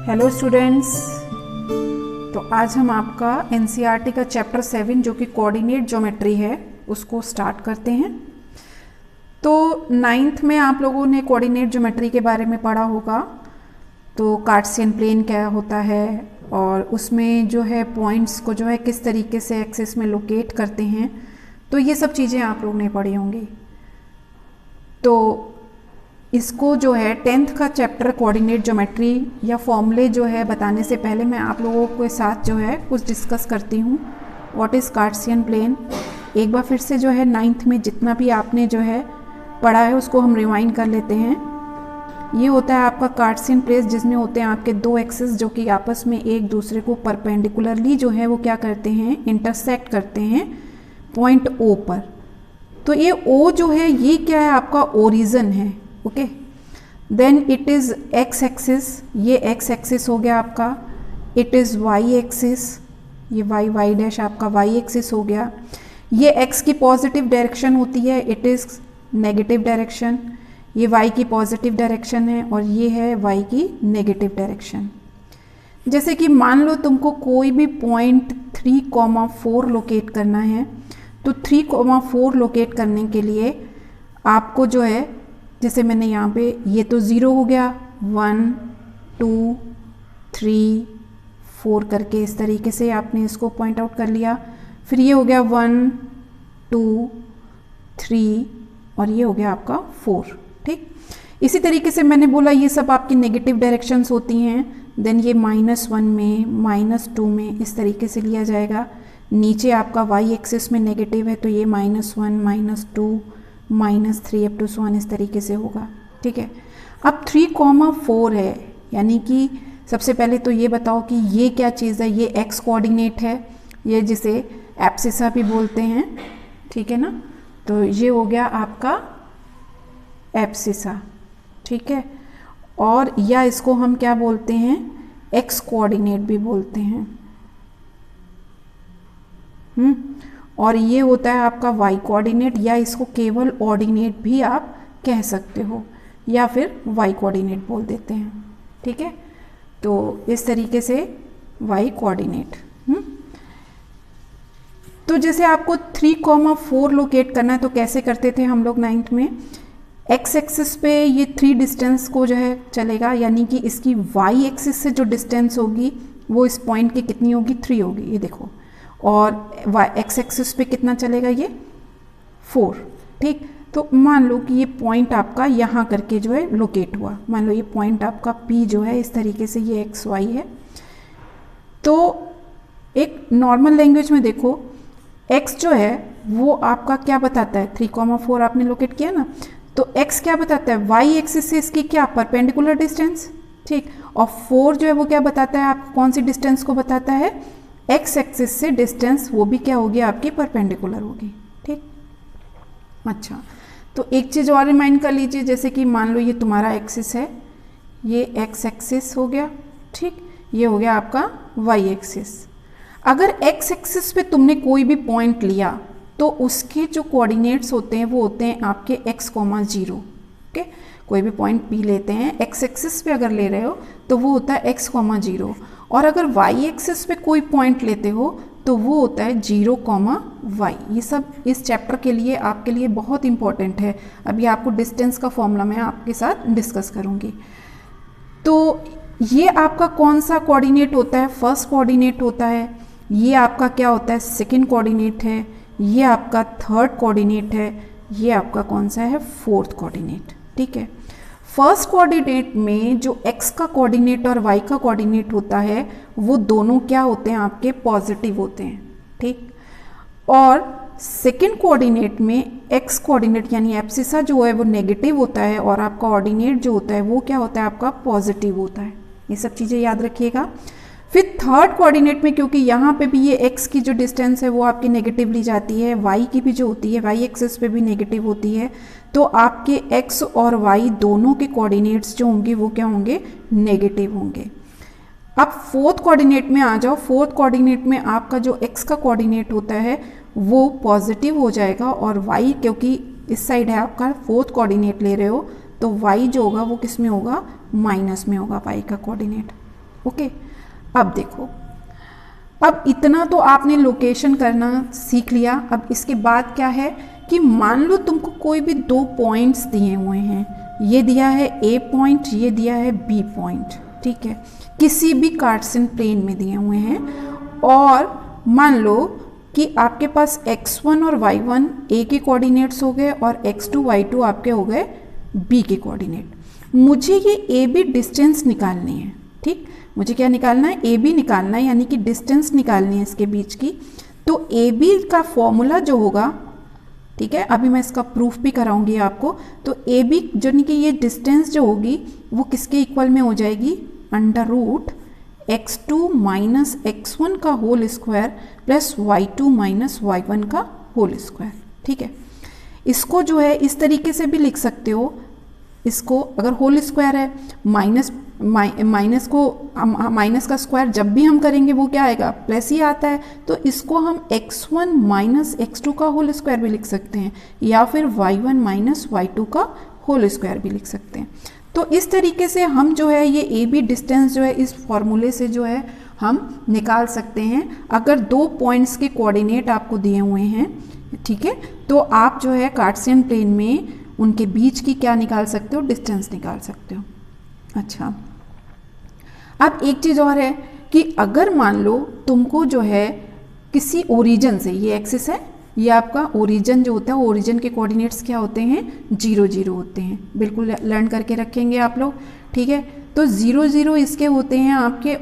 Hello students. तो आज हम आपका एनसीईआरटी का चैप्टर 7 जो कि कोऑर्डिनेट ज्योमेट्री है उसको स्टार्ट करते हैं। तो 9th में आप लोगों ने कोऑर्डिनेट ज्योमेट्री के बारे में पढ़ा होगा। तो कार्टेशियन प्लेन क्या होता है और उसमें जो है पॉइंट्स को जो है किस तरीके से एक्सिस में लोकेट करते हैं, तो ये सब चीज़ें आप लोगों ने पढ़ी होंगी। तो इसको जो है 10th का चैप्टर कोऑर्डिनेट ज्योमेट्री या फॉर्मूले जो है बताने से पहले मैं आप लोगों के साथ जो है कुछ डिस्कस करती हूँ। What is Cartesian plane. एक बार फिर से जो है 9th में जितना भी आपने जो है पढ़ा है उसको हम रिवाइंड कर लेते हैं। ये होता है आपका कार्टेशियन प्लेन जिसमें होते हैं आपके दो एक्सिस जो कि आपस में एक दूसरे को परपेंडिकुलरली जो है वो क्या करते हैं, इंटरसेक्ट करते हैं पॉइंट O पर। तो ये O जो है ये क्या है, आपका ओरिजिन है। Okay, then it is x axis, ये एक्स एक्सिस हो गया आपका। इट इज़ वाई एक्सिस, ये वाई डैश आपका वाई एक्सिस हो गया। ये एक्स की पॉजिटिव डायरेक्शन होती है, इट इज़ नेगेटिव डायरेक्शन। ये वाई की पॉजिटिव डायरेक्शन है और ये है वाई की नेगेटिव डायरेक्शन। जैसे कि मान लो तुमको कोई भी पॉइंट 3,4 लोकेट करना है, तो 3,4 लोकेट करने के लिए आपको जो है, जैसे मैंने यहाँ पे ये तो 0 हो गया, 1 2 3 4 करके इस तरीके से आपने इसको पॉइंट आउट कर लिया। फिर ये हो गया 1 2 3 और ये हो गया आपका 4। ठीक, इसी तरीके से मैंने बोला ये सब आपकी नेगेटिव डायरेक्शंस होती हैं। देन ये -1 में, -2 में इस तरीके से लिया जाएगा। नीचे आपका वाई एक्सिस में नेगेटिव है तो ये -1 -2 -3 अप टू 1 इस तरीके से होगा। ठीक है, अब 3,4 है, यानी कि सबसे पहले तो ये बताओ कि ये क्या चीज़ है। ये एक्स कोऑर्डिनेट है, ये जिसे एब्सिसा भी बोलते हैं। ठीक है ना, तो ये हो गया आपका एब्सिसा। ठीक है, और या इसको हम क्या बोलते हैं, एक्स कोऑर्डिनेट भी बोलते हैं। और ये होता है आपका वाई कोऑर्डिनेट, या इसको केवल ऑर्डिनेट भी आप कह सकते हो, या फिर वाई कोऑर्डिनेट बोल देते हैं। ठीक है, तो इस तरीके से वाई कोऑर्डिनेट। तो जैसे आपको 3,4 लोकेट करना है तो कैसे करते थे हम लोग 9th में। एक्स एक्सिस पे ये 3 डिस्टेंस को जो है चलेगा, यानी कि इसकी वाई एक्सिस से जो डिस्टेंस होगी वो इस पॉइंट की कितनी होगी, 3 होगी, ये देखो। और एक्स एक्सिस पे कितना चलेगा, ये 4। ठीक, तो मान लो कि ये पॉइंट आपका यहाँ करके जो है लोकेट हुआ। मान लो ये पॉइंट आपका P जो है इस तरीके से ये एक्स वाई है। तो एक नॉर्मल लैंग्वेज में देखो, x जो है वो आपका क्या बताता है, 3,4 आपने लोकेट किया ना, तो x क्या बताता है, y एक्सिस से इसकी क्या परपेंडिकुलर डिस्टेंस। ठीक, और 4 जो है वो क्या बताता है, आपको कौन सी डिस्टेंस को बताता है, x एक्सिस से डिस्टेंस, वो भी क्या होगी आपकी परपेंडिकुलर होगी। ठीक, अच्छा, तो एक चीज़ और रिमाइंड कर लीजिए, जैसे कि मान लो ये तुम्हारा एक्सिस है, ये x एक्सिस हो गया। ठीक, ये हो गया आपका y एक्सिस। अगर x एक्सिस पे तुमने कोई भी पॉइंट लिया तो उसके जो कोऑर्डिनेट्स होते हैं वो होते हैं आपके x, 0। ओके, कोई भी पॉइंट P लेते हैं, x एक्सिस पे अगर ले रहे हो तो वो होता है x, 0। और अगर y एक्सिस पे कोई पॉइंट लेते हो तो वो होता है 0, y। ये सब इस चैप्टर के लिए आपके लिए बहुत इंपॉर्टेंट है। अभी आपको डिस्टेंस का फॉर्मूला मैं आपके साथ डिस्कस करूँगी। तो ये आपका कौन सा कोऑर्डिनेट होता है, फर्स्ट कोऑर्डिनेट होता है। ये आपका क्या होता है, सेकंड कोऑर्डिनेट है। ये आपका थर्ड कोऑर्डिनेट है। ये आपका कौन सा है, फोर्थ कोऑर्डिनेट। ठीक है, फर्स्ट कोऑर्डिनेट में जो x का कोऑर्डिनेट और y का कोऑर्डिनेट होता है वो दोनों क्या होते हैं, आपके पॉजिटिव होते हैं। ठीक, और सेकंड कोऑर्डिनेट में x कोऑर्डिनेट यानी एब्सिसा जो है वो नेगेटिव होता है और आपका ऑर्डिनेट जो होता है वो क्या होता है, आपका पॉजिटिव होता है। ये सब चीज़ें याद रखिएगा। फिर थर्ड कोऑर्डिनेट में, क्योंकि यहाँ पे भी ये x की जो डिस्टेंस है वो आपकी नेगेटिव ली जाती है, y की भी जो होती है y एक्सिस पे भी नेगेटिव होती है, तो आपके x और y दोनों के कोऑर्डिनेट्स जो होंगे वो क्या होंगे, नेगेटिव होंगे। अब फोर्थ कोऑर्डिनेट में आ जाओ। फोर्थ कोऑर्डिनेट में आपका जो x का कोऑर्डिनेट होता है वो पॉजिटिव हो जाएगा और y, क्योंकि इस साइड है आपका फोर्थ कोऑर्डिनेट ले रहे हो, तो y जो होगा वो किस में होगा, माइनस में होगा y का कोऑर्डिनेट। ओके, अब देखो, अब इतना तो आपने लोकेशन करना सीख लिया। अब इसके बाद क्या है कि मान लो तुमको कोई भी दो पॉइंट्स दिए हुए हैं, ये दिया है ए पॉइंट, ये दिया है बी पॉइंट, ठीक है, किसी भी कार्टेशियन प्लेन में दिए हुए हैं, और मान लो कि आपके पास x1 और y1 ए के कोऑर्डिनेट्स हो गए और x2 y2 आपके हो गए बी के कोऑर्डिनेट। मुझे ये ए बी डिस्टेंस निकालनी है, ठीक, मुझे क्या निकालना है, ए बी निकालना है, यानी कि डिस्टेंस निकालनी है इसके बीच की। तो ए बी का फॉर्मूला जो होगा, ठीक है, अभी मैं इसका प्रूफ भी कराऊंगी आपको। तो ए बी जो कि ये डिस्टेंस जो होगी वो किसके इक्वल में हो जाएगी, under root x2 minus x1 का whole square plus y2 minus y1 का होल स्क्वायर, ठीक है। इसको जो है इस तरीके से भी लिख सकते हो, इसको अगर होल स्क्वायर है, माइनस का स्क्वायर जब भी हम करेंगे वो क्या आएगा, प्लस ही आता है। तो इसको हम x1 माइनस x2 का होल स्क्वायर भी लिख सकते हैं, या फिर y1 माइनस y2 का होल स्क्वायर भी लिख सकते हैं। तो इस तरीके से हम जो है ये ए बी डिस्टेंस जो है इस फॉर्मूले से जो है हम निकाल सकते हैं। अगर दो पॉइंट्स के कोऑर्डिनेट आपको दिए हुए हैं, ठीक है, तो आप जो है कार्टेशियन प्लेन में उनके बीच की क्या निकाल सकते हो, डिस्टेंस निकाल सकते हो। अच्छा, अब एक चीज़ और है कि अगर मान लो तुमको जो है किसी ओरिजिन से, ये एक्सिस है, ये आपका ओरिजिन जो होता है, ओरिजिन के कोऑर्डिनेट्स क्या होते हैं, 0 0 होते हैं, बिल्कुल लर्न करके रखेंगे आप लोग, ठीक है। तो 0 0 इसके होते हैं आपके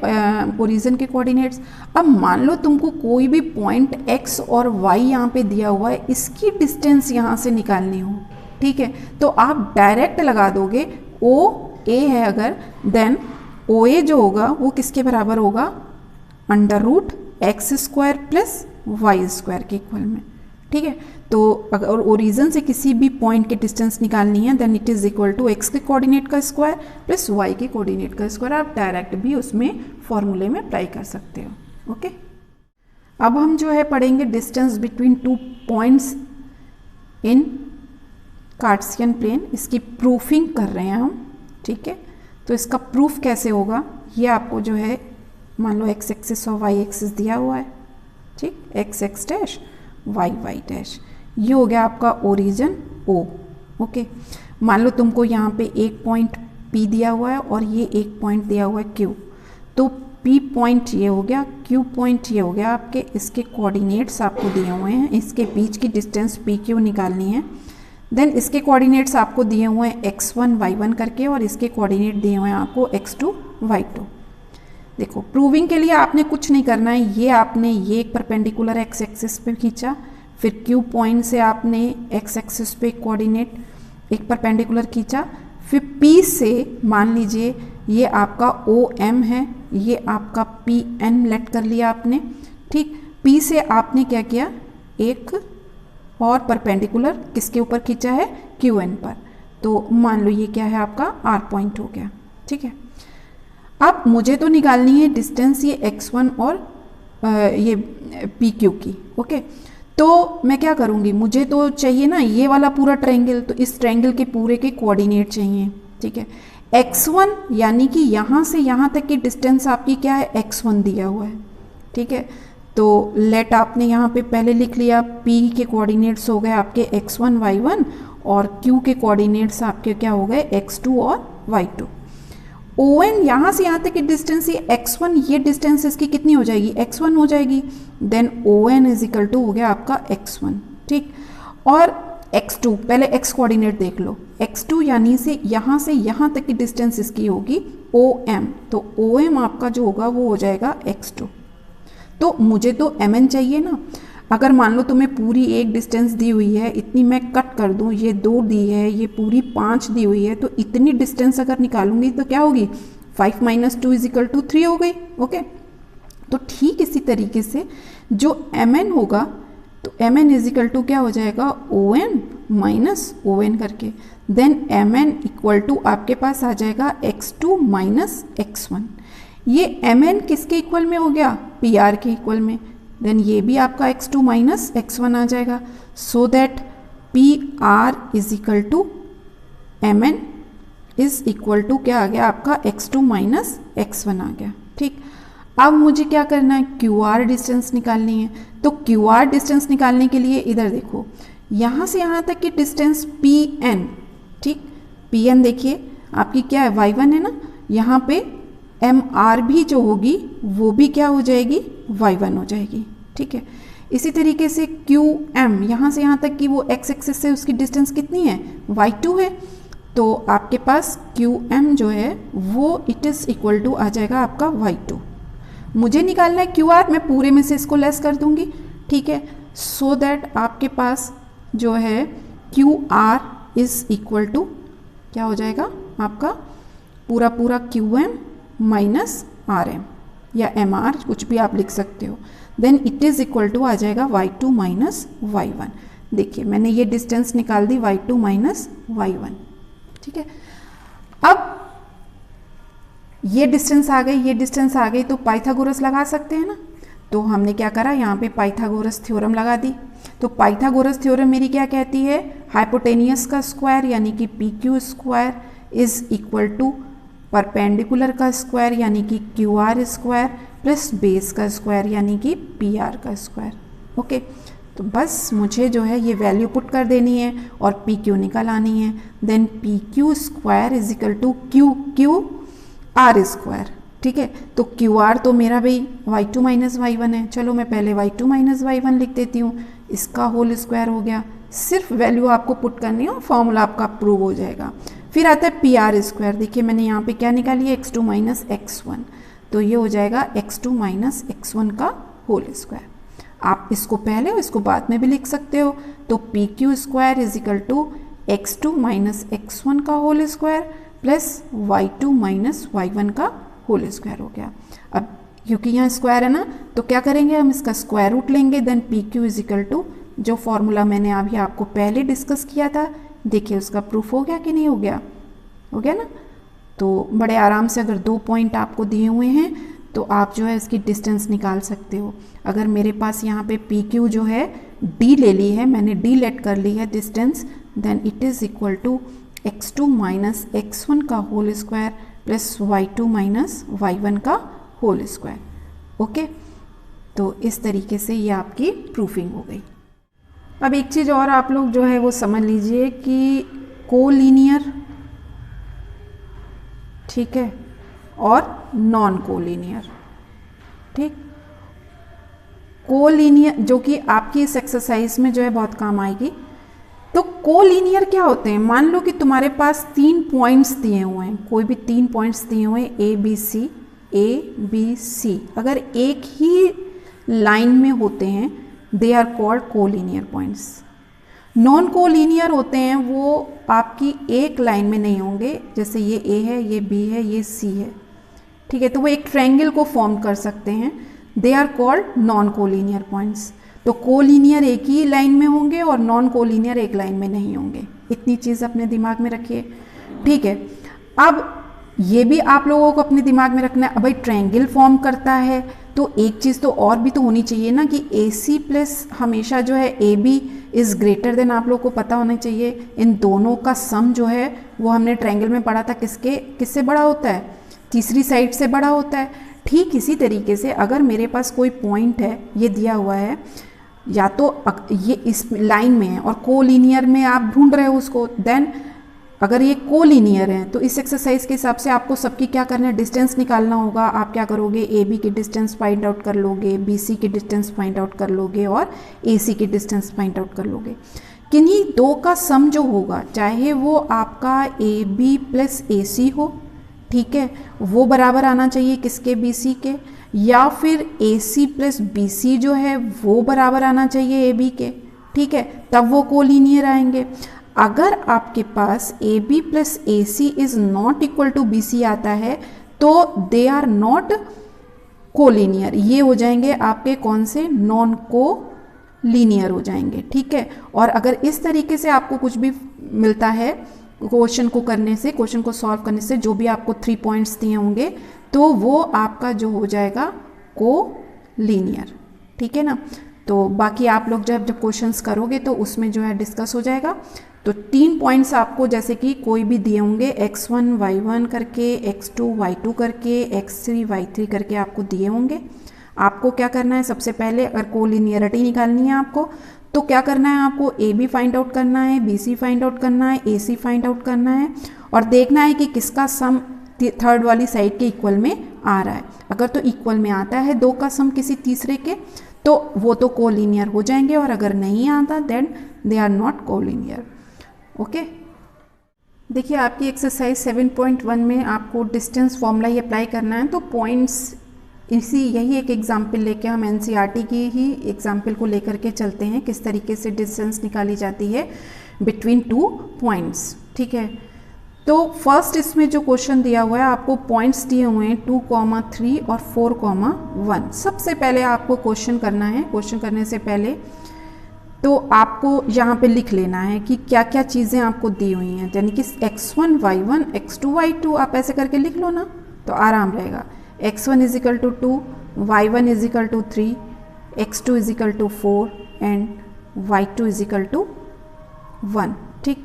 ओरिजिन के कोऑर्डिनेट्स। अब मान लो तुमको कोई भी पॉइंट x और y यहाँ पे दिया हुआ है, इसकी डिस्टेंस यहाँ से निकालनी हो, ठीक है, तो आप डायरेक्ट लगा दोगे, ओ ए है अगर, देन ओ ए जो होगा वो किसके बराबर होगा, under root x square plus y square के इक्वल में, ठीक है। तो अगर ओरिजिन से किसी भी पॉइंट की डिस्टेंस निकालनी है, then it is equal to x के कोऑर्डिनेट का स्क्वायर प्लस वाई के कोऑर्डिनेट का स्क्वायर। आप डायरेक्ट भी उसमें फॉर्मूले में अप्लाई कर सकते हो, ओके। अब हम जो है पढ़ेंगे distance between two points in Cartesian plane. इसकी प्रूफिंग कर रहे हैं हम, ठीक है। तो इसका प्रूफ कैसे होगा, ये आपको जो है मान लो एक्स एक्सिस और वाई एक्सिस दिया हुआ है, ठीक, x x dash y y dash, ये हो गया आपका ओरिजिन ओ, ओके। मान लो तुमको यहाँ पे एक पॉइंट पी दिया हुआ है और ये एक पॉइंट दिया हुआ है क्यू, तो पी पॉइंट ये हो गया, क्यू पॉइंट ये हो गया आपके, इसके कोऑर्डिनेट्स आपको दिए हुए हैं, इसके बीच की डिस्टेंस पी क्यू निकालनी है। देन इसके कोऑर्डिनेट्स आपको दिए हुए हैं x1 y1 करके, और इसके कोऑर्डिनेट दिए हुए हैं आपको x2 y2। देखो, प्रूविंग के लिए आपने कुछ नहीं करना है, ये आपने ये एक परपेंडिकुलर एक्स एक्सिस पे खींचा, फिर क्यू पॉइंट से आपने एक्स एक्सिस पे कोऑर्डिनेट एक परपेंडिकुलर खींचा, फिर पी से मान लीजिए ये आपका ओ एम है, ये आपका पी एन लेट कर लिया आपने, ठीक। पी से आपने क्या किया, एक और परपेंडिकुलर किसके ऊपर खींचा है, क्यू एन पर। तो मान लो ये क्या है आपका आर पॉइंट हो गया, ठीक है। अब मुझे तो निकालनी है डिस्टेंस ये x1 और ये पी क्यू की, ओके। तो मैं क्या करूँगी, मुझे तो चाहिए ना ये वाला पूरा ट्रायंगल, तो इस ट्रायंगल के पूरे के कोऑर्डिनेट चाहिए, ठीक है। x1 यानी कि यहाँ से यहाँ तक की डिस्टेंस आपकी क्या है, x1 दिया हुआ है, ठीक है। तो लेट आपने यहाँ पे पहले लिख लिया, p के कोऑर्डिनेट्स हो गए आपके x1 y1 और q के कोऑर्डिनेट्स आपके क्या हो गए, x2 और y2। ON यहाँ से यहाँ तक की डिस्टेंस ये x1, ये डिस्टेंस इसकी कितनी हो जाएगी, x1 हो जाएगी। Then ON is equal to हो गया आपका x1, ठीक। और x2, पहले x कोऑर्डिनेट देख लो, x2 यानी से यहाँ तक की डिस्टेंस इसकी होगी OM, तो OM आपका जो होगा वो हो जाएगा x2। तो मुझे तो mn चाहिए ना। अगर मान लो तुम्हें पूरी एक डिस्टेंस दी हुई है, इतनी मैं कट कर दूं, ये 2 दी है, ये पूरी 5 दी हुई है, तो इतनी डिस्टेंस अगर निकालूंगी तो क्या होगी, 5 - 2 = 3 हो गई, ओके। तो ठीक इसी तरीके से जो mn होगा, तो mn = क्या हो जाएगा, ON माइनस ON करके, देन mn = आपके पास आ जाएगा x2 माइनस x1। ये mn किसके इक्वल में हो गया, PR के इक्वल में। देन ये भी आपका x2 माइनस x1 आ जाएगा, so that PR is equal to mn is equal to क्या आ गया आपका, x2 माइनस x1 आ गया, ठीक। अब मुझे क्या करना है, क्यू आर डिस्टेंस निकालनी है। तो क्यू आर डिस्टेंस निकालने के लिए इधर देखो, यहाँ से यहाँ तक की डिस्टेंस पी एन, ठीक, पी एन देखिए आपकी क्या है, y1 है ना, यहाँ पे एम आर भी जो होगी वो भी क्या हो जाएगी, y1 हो जाएगी, ठीक है। इसी तरीके से क्यू एम, यहाँ से यहाँ तक की वो x एक्सिस से उसकी डिस्टेंस कितनी है, y2 है। तो आपके पास क्यू एम जो है वो इट इज़ इक्वल टू आ जाएगा आपका y2। मुझे निकालना है क्यू आर, मैं पूरे में से इसको लेस कर दूंगी, ठीक है, सो दैट आपके पास जो है Q R is equal to क्या हो जाएगा आपका पूरा पूरा Q M minus R M या एम आर, कुछ भी आप लिख सकते हो। Then it is equal to आ जाएगा y2 माइनस y1। देखिए मैंने ये डिस्टेंस निकाल दी y2 माइनस y1, ठीक है। अब ये डिस्टेंस आ गई, ये डिस्टेंस आ गई, तो पाइथागोरस लगा सकते हैं ना। तो हमने क्या करा, यहाँ पे पाइथागोरस थ्योरम लगा दी। तो पाइथागोरस थ्योरम मेरी क्या कहती है, हाइपोटेनियस का स्क्वायर यानी कि P Q square is equal to perpendicular का स्क्वायर यानी कि Q R square plus base का स्क्वायर यानी कि पी आर का स्क्वायर। ओके, तो बस मुझे जो है ये वैल्यू पुट कर देनी है और पी क्यू निकल आनी है। Then P Q square is equal to Q Q R square, ठीक है। तो क्यू आर तो मेरा भाई y2 माइनस y1 है, चलो मैं पहले y2 माइनस y1 लिख देती हूँ, इसका होल स्क्वायर हो गया। सिर्फ वैल्यू आपको पुट करनी है और फॉर्मूला आपका प्रूव हो जाएगा। फिर आता है पी आर स्क्वायर, देखिए मैंने यहाँ पे क्या निकाली है, x2 माइनस x1, तो ये हो जाएगा x2 माइनस x1 का होल स्क्वायर। आप इसको पहले और इसको बाद में भी लिख सकते हो। तो P Q square is equal to x2 minus x1 का whole square plus y2 minus y1 का होल स्क्वायर हो गया। अब क्योंकि यहाँ स्क्वायर है ना, तो क्या करेंगे, हम इसका स्क्वायर रूट लेंगे। Then P Q is equal to जो फॉर्मूला मैंने अभी आपको पहले डिस्कस किया था, देखिए उसका प्रूफ हो गया कि नहीं हो गया, हो गया ना। तो बड़े आराम से अगर 2 पॉइंट आपको दिए हुए हैं तो आप जो है इसकी डिस्टेंस निकाल सकते हो। अगर मेरे पास यहाँ पे पी क्यू जो है डी ले ली है, मैंने डी लेट कर ली है distance, then it is equal to x2 minus x1 का whole square plus y2 minus y1 का होल स्क्वायर। ओके, तो इस तरीके से ये आपकी प्रूफिंग हो गई। अब एक चीज़ और आप लोग जो है वो समझ लीजिए कि कोलिनियर, ठीक है, और नॉन कोलिनियर, ठीक। कोलिनियर जो कि आपकी इस एक्सरसाइज में जो है बहुत काम आएगी। तो कोलिनियर क्या होते हैं, मान लो कि तुम्हारे पास 3 पॉइंट्स दिए हुए हैं, कोई भी 3 पॉइंट्स दिए हुए हैं ए बी सी, अगर एक ही लाइन में होते हैं they are called collinear points. Non collinear होते हैं वो आपकी एक लाइन में नहीं होंगे, जैसे ये ए है, ये बी है, ये सी है, ठीक है, तो वो एक ट्रायंगल को फॉर्म कर सकते हैं, they are called non collinear points. तो कोलिनियर एक ही लाइन में होंगे और नॉन कोलिनियर एक लाइन में नहीं होंगे, इतनी चीज़ अपने दिमाग में रखिए, ठीक है। अब ये भी आप लोगों को अपने दिमाग में रखना है, भाई ट्रायंगल फॉर्म करता है तो एक चीज़ तो और भी तो होनी चाहिए ना कि ए सी प्लस हमेशा जो है A B is greater than, आप लोगों को पता होना चाहिए इन दोनों का सम जो है वो हमने ट्रायंगल में पढ़ा था किससे बड़ा होता है, तीसरी साइड से बड़ा होता है। ठीक इसी तरीके से अगर मेरे पास कोई पॉइंट है, ये दिया हुआ है, या तो ये इस लाइन में है और कोलिनियर में आप ढूंढ रहे हो उसको, देन अगर ये कोलिनियर है तो इस एक्सरसाइज के हिसाब से आपको सबकी क्या करना है, डिस्टेंस निकालना होगा। आप क्या करोगे, ए बी की डिस्टेंस फाइंड आउट कर लोगे, बी सी की डिस्टेंस फाइंड आउट कर लोगे और ए सी की डिस्टेंस फाइंड आउट कर लोगे। किन्हीं दो का सम जो होगा, चाहे वो आपका ए बी प्लस ए सी हो, ठीक है, वो बराबर आना चाहिए किसके, बी सी के, या फिर ए सी प्लस बी सी जो है वो बराबर आना चाहिए ए बी के, ठीक है, तब वो कोलिनियर आएंगे। अगर आपके पास A B plus A C is not equal to B C आता है तो दे आर नॉट कोलिनियर, ये हो जाएंगे आपके कौन से, नॉन कोलिनियर हो जाएंगे, ठीक है। और अगर इस तरीके से आपको कुछ भी मिलता है क्वेश्चन को करने से, क्वेश्चन को सॉल्व करने से, जो भी आपको 3 पॉइंट्स दिए होंगे तो वो आपका जो हो जाएगा कोलिनियर, ठीक है ना। तो बाकी आप लोग जब क्वेश्चंस करोगे तो उसमें जो है डिस्कस हो जाएगा। तो 3 पॉइंट्स आपको जैसे कि कोई भी दिए होंगे x1 y1 करके, x2 y2 करके, x3 y3 करके आपको दिए होंगे। आपको क्या करना है, सबसे पहले अगर कोलिनियरिटी निकालनी है आपको तो क्या करना है, आपको ए बी फाइंड आउट करना है, बी सी फाइंड आउट करना है, ए सी फाइंड आउट करना है और देखना है कि किसका सम थर्ड वाली साइड के इक्वल में आ रहा है। अगर तो इक्वल में आता है दो का सम किसी तीसरे के तो वो तो कोलिनियर हो जाएंगे, और अगर नहीं आता then they are not collinear. Okay, देखिए आपकी एक्सरसाइज 7.1 में आपको डिस्टेंस फॉर्मूला ही अप्लाई करना है। तो पॉइंट्स इसी यही एक एग्जाम्पल लेके हम एनसीईआरटी की ही एग्जाम्पल को लेकर के चलते हैं, किस तरीके से डिस्टेंस निकाली जाती है बिटवीन 2 पॉइंट्स। ठीक है, तो फर्स्ट इसमें जो क्वेश्चन दिया हुआ है आपको पॉइंट्स दिए हुए हैं 2,3 और 4,1। सबसे पहले आपको क्वेश्चन करना है। क्वेश्चन करने से पहले तो आपको यहाँ पे लिख लेना है कि क्या क्या चीज़ें आपको दी हुई हैं, यानी कि x1 y1 x2 y2 आप ऐसे करके लिख लो ना तो आराम रहेगा। x1 is equal to 2, y1 is equal to 3, x2 is equal to 4 and y2 is equal to 1। ठीक,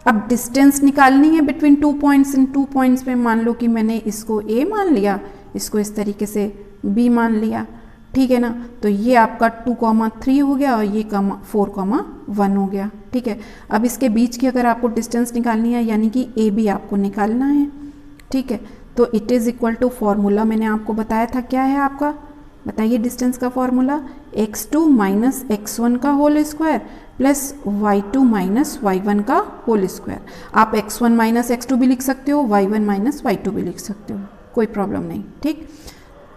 अब डिस्टेंस निकालनी है बिटवीन 2 पॉइंट्स। इन 2 पॉइंट्स में मान लो कि मैंने इसको A मान लिया, इसको इस तरीके से B मान लिया। ठीक है ना, तो ये आपका 2,3 हो गया और ये 4,1 हो गया। ठीक है, अब इसके बीच की अगर आपको डिस्टेंस निकालनी है यानी कि AB आपको निकालना है। ठीक है, तो it is equal to formula मैंने आपको बताया था, क्या है आपका, बताइए डिस्टेंस का फॉर्मूला, x2 माइनस x1 का whole square plus y2 minus y1 का होल स्क्वायर। आप x1 माइनस x2 भी लिख सकते हो, y1 माइनस y2 भी लिख सकते हो, कोई प्रॉब्लम नहीं। ठीक,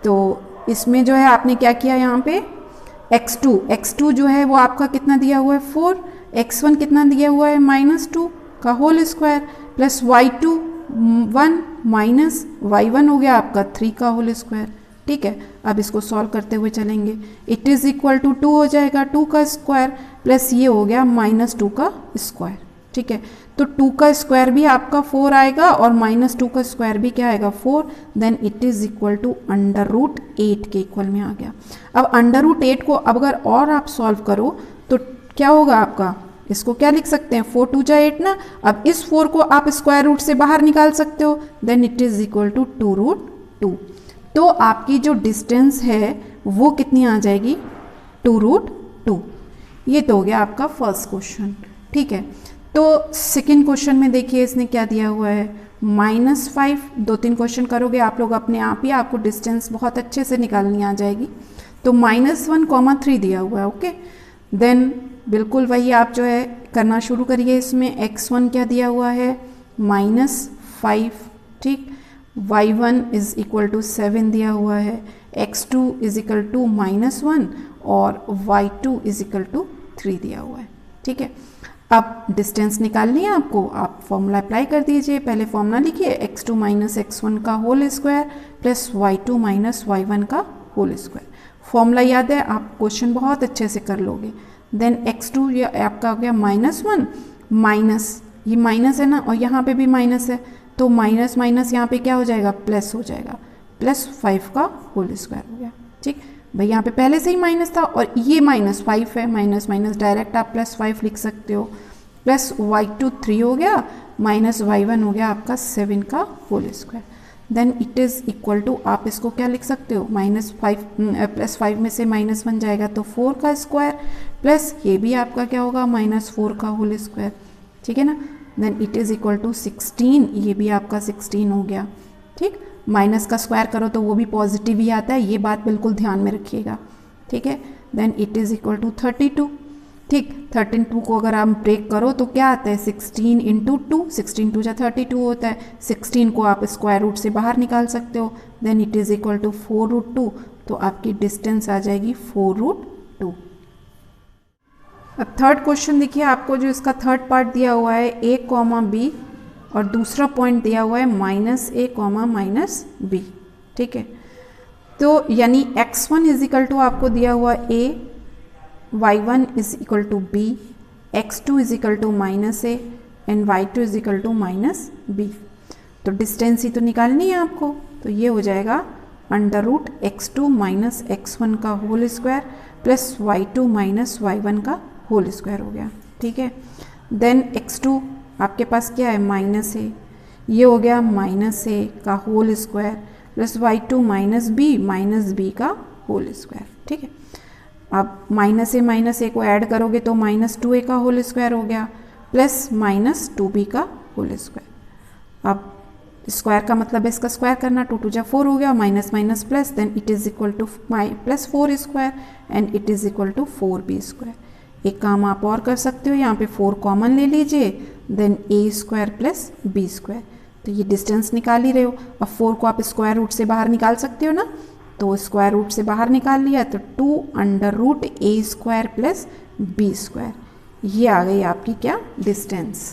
तो इसमें जो है आपने क्या किया, यहाँ पे x2 जो है वो आपका कितना दिया हुआ है 4, x1 कितना दिया हुआ है -2 का whole square plus y2 1 minus y1 हो गया आपका 3 का होल स्क्वायर। ठीक है, अब इसको सॉल्व करते हुए चलेंगे। इट इज़ इक्वल टू 2 हो जाएगा, 2 का स्क्वायर प्लस ये हो गया -2 का स्क्वायर। ठीक है, तो 2 का स्क्वायर भी आपका 4 आएगा और -2 का स्क्वायर भी क्या आएगा 4, then it is equal to √8 के इक्वल में आ गया। अब √8 को अब अगर और आप सॉल्व करो तो क्या होगा आपका, इसको क्या लिख सकते हैं 4 2 जा 8 ना। अब इस 4 को आप स्क्वायर रूट से बाहर निकाल सकते हो, then it is equal to 2√2। तो आपकी जो डिस्टेंस है वो कितनी आ जाएगी 2√2। ये तो हो गया आपका फर्स्ट क्वेश्चन। ठीक है, तो सेकेंड क्वेश्चन में देखिए इसने क्या दिया हुआ है -5। 2-3 क्वेश्चन करोगे आप लोग अपने आप ही आपको डिस्टेंस बहुत अच्छे से निकालनी आ जाएगी। तो -1,3 दिया हुआ है। ओके, देन बिल्कुल वही आप जो है करना शुरू करिए। इसमें x1 क्या दिया हुआ है -5। ठीक, y1 इज इक्वल टू 7 दिया हुआ है, x2 इज इक्वल टू -1 और y2 इज इक्वल टू 3 दिया हुआ है। ठीक है, अब डिस्टेंस निकालनी है आपको, आप फॉर्मूला अप्लाई कर दीजिए। पहले फॉर्मूला लिखिए x2 माइनस x1 का whole square plus y2 minus y1 का होल स्क्वायर। फॉर्मूला याद है, आप क्वेश्चन बहुत अच्छे से कर लोगे। देन x2 ये आपका हो गया -1 माइनस, ये माइनस है ना और यहाँ पे भी माइनस है, तो माइनस माइनस यहाँ पे क्या हो जाएगा प्लस हो जाएगा, +5 का होल स्क्वायर हो गया। ठीक भाई, यहाँ पे पहले से ही माइनस था और ये -5 है, माइनस माइनस डायरेक्ट आप +5 लिख सकते हो, प्लस y2 3 हो गया माइनस y1 हो गया आपका 7 का whole square. Then it is equal to, आप इसको क्या लिख सकते हो +5 में से -1 जाएगा तो 4 का स्क्वायर प्लस ये भी आपका क्या होगा -4 का होल स्क्वायर। ठीक है ना, then it is equal to 16, ये भी आपका 16 हो गया। ठीक, माइनस का स्क्वायर करो तो वो भी पॉजिटिव ही आता है, ये बात बिल्कुल ध्यान में रखिएगा। ठीक है, then it is equal to 32। ठीक, 32 को अगर आप ब्रेक करो तो क्या आता है 16 × 2, 16 2 32 होता है। 16 को आप स्क्वायर रूट से बाहर निकाल सकते हो, then it is equal to 4√2, तो आपकी डिस्टेंस आ जाएगी 4√2। अब थर्ड क्वेश्चन देखिए, आपको जो इसका थर्ड पार्ट दिया हुआ है a, b और दूसरा पॉइंट दिया हुआ है -a, -b। ठीक है, तो यानी x1 इज इक्वल टू आपको दिया हुआ a, y1 is equal to b, x2 is equal to -a and y2 is equal to -b। तो डिस्टेंस ही तो निकालनी है आपको, तो ये हो जाएगा √x2 माइनस x1 का whole square plus y2 minus y1 का होल स्क्वायर हो गया। ठीक है, देन x2 आपके पास क्या है माइनस ए, ये हो गया माइनस ए का whole square plus y2 minus B का होल स्क्वायर। ठीक है, अब माइनस ए को ऐड करोगे तो माइनस 2a का होल स्क्वायर हो गया प्लस माइनस 2b का होल स्क्वायर। अब स्क्वायर का मतलब है इसका स्क्वायर करना, 2 2 जा 4 हो गया, minus minus plus, then it is equal to plus 4 square and it is equal to 4b square. एक काम आप और कर सकते हो, यहाँ पे 4 कॉमन ले लीजिए, then a square plus b square. तो ये डिस्टेंस निकाल ही रहे हो। अब 4 को आप स्क्वायर रूट से बाहर निकाल सकते हो ना, तो स्क्वायर रूट से बाहर निकाल लिया तो 2 under root a square plus b square, ये आ गई आपकी क्या डिस्टेंस।